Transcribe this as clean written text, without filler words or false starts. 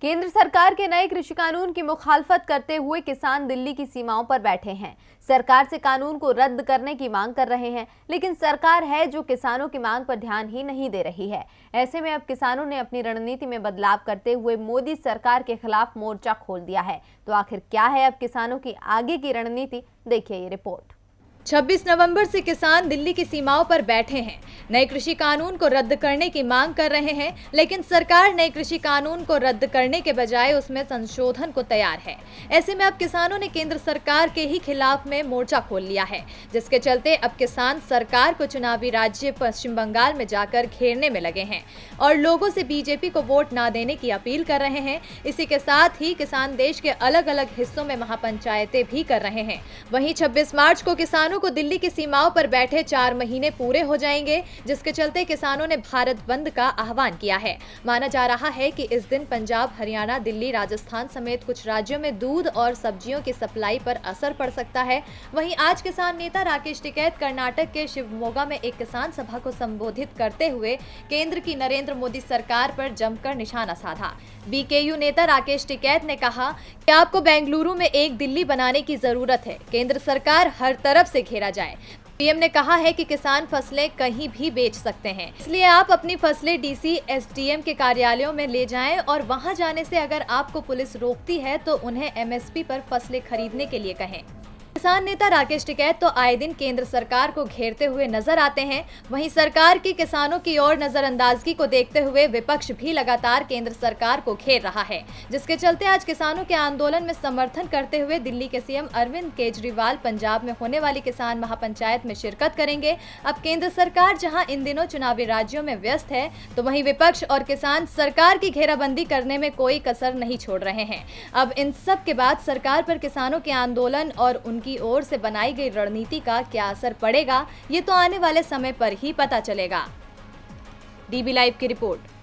केंद्र सरकार के नए कृषि कानून की मुखालफत करते हुए किसान दिल्ली की सीमाओं पर बैठे हैं। सरकार से कानून को रद्द करने की मांग कर रहे हैं, लेकिन सरकार है जो किसानों की मांग पर ध्यान ही नहीं दे रही है। ऐसे में अब किसानों ने अपनी रणनीति में बदलाव करते हुए मोदी सरकार के खिलाफ मोर्चा खोल दिया है। तो आखिर क्या है अब किसानों की आगे की रणनीति, देखिए ये रिपोर्ट। 26 नवंबर से किसान दिल्ली की सीमाओं पर बैठे हैं। नए कृषि कानून को रद्द करने की मांग कर रहे हैं, लेकिन सरकार नए कृषि कानून को रद्द करने के बजाय उसमें संशोधन को तैयार है। ऐसे में अब किसानों ने केंद्र सरकार के ही खिलाफ में मोर्चा खोल लिया है, जिसके चलते अब किसान सरकार को चुनावी राज्य पश्चिम बंगाल में जाकर घेरने में लगे हैं और लोगों से बीजेपी को वोट न देने की अपील कर रहे हैं। इसी के साथ ही किसान देश के अलग अलग हिस्सों में महापंचायतें भी कर रहे हैं। वहीं 26 मार्च को किसानों को दिल्ली की सीमाओं पर बैठे 4 महीने पूरे हो जाएंगे, जिसके चलते किसानों ने भारत बंद का आह्वान किया है। माना जा रहा है कि इस दिन पंजाब, हरियाणा, दिल्ली, राजस्थान समेत कुछ राज्यों में दूध और सब्जियों की सप्लाई पर असर पड़ सकता है। वहीं आज किसान नेता राकेश टिकैत कर्नाटक के शिवमोगा में एक किसान सभा को संबोधित करते हुए केंद्र की नरेंद्र मोदी सरकार पर जमकर निशाना साधा। बीकेयू नेता राकेश टिकैत ने कहा कि आपको बेंगलुरु में एक दिल्ली बनाने की जरूरत है। केंद्र सरकार हर तरफ से घेरा जाए। पीएम ने कहा है कि किसान फसलें कहीं भी बेच सकते हैं, इसलिए आप अपनी फसलें डीसी, एसडीएम के कार्यालयों में ले जाएं और वहां जाने से अगर आपको पुलिस रोकती है तो उन्हें एमएसपी पर फसलें खरीदने के लिए कहें। किसान नेता राकेश टिकैत तो आए दिन केंद्र सरकार को घेरते हुए नजर आते हैं। वहीं सरकार की किसानों की ओर नजरअंदाजगी को देखते हुए विपक्ष भी लगातार केंद्र सरकार को घेर रहा है, जिसके चलते आज किसानों के आंदोलन में समर्थन करते हुए दिल्ली के सीएम अरविंद केजरीवाल पंजाब में होने वाली किसान महापंचायत में शिरकत करेंगे। अब केंद्र सरकार जहां इन दिनों चुनावी राज्यों में व्यस्त है, तो वहीं विपक्ष और किसान सरकार की घेराबंदी करने में कोई कसर नहीं छोड़ रहे हैं। अब इन सब के बाद सरकार पर किसानों के आंदोलन और उनकी ओर से बनाई गई रणनीति का क्या असर पड़ेगा, ये तो आने वाले समय पर ही पता चलेगा। डीबी लाइव की रिपोर्ट।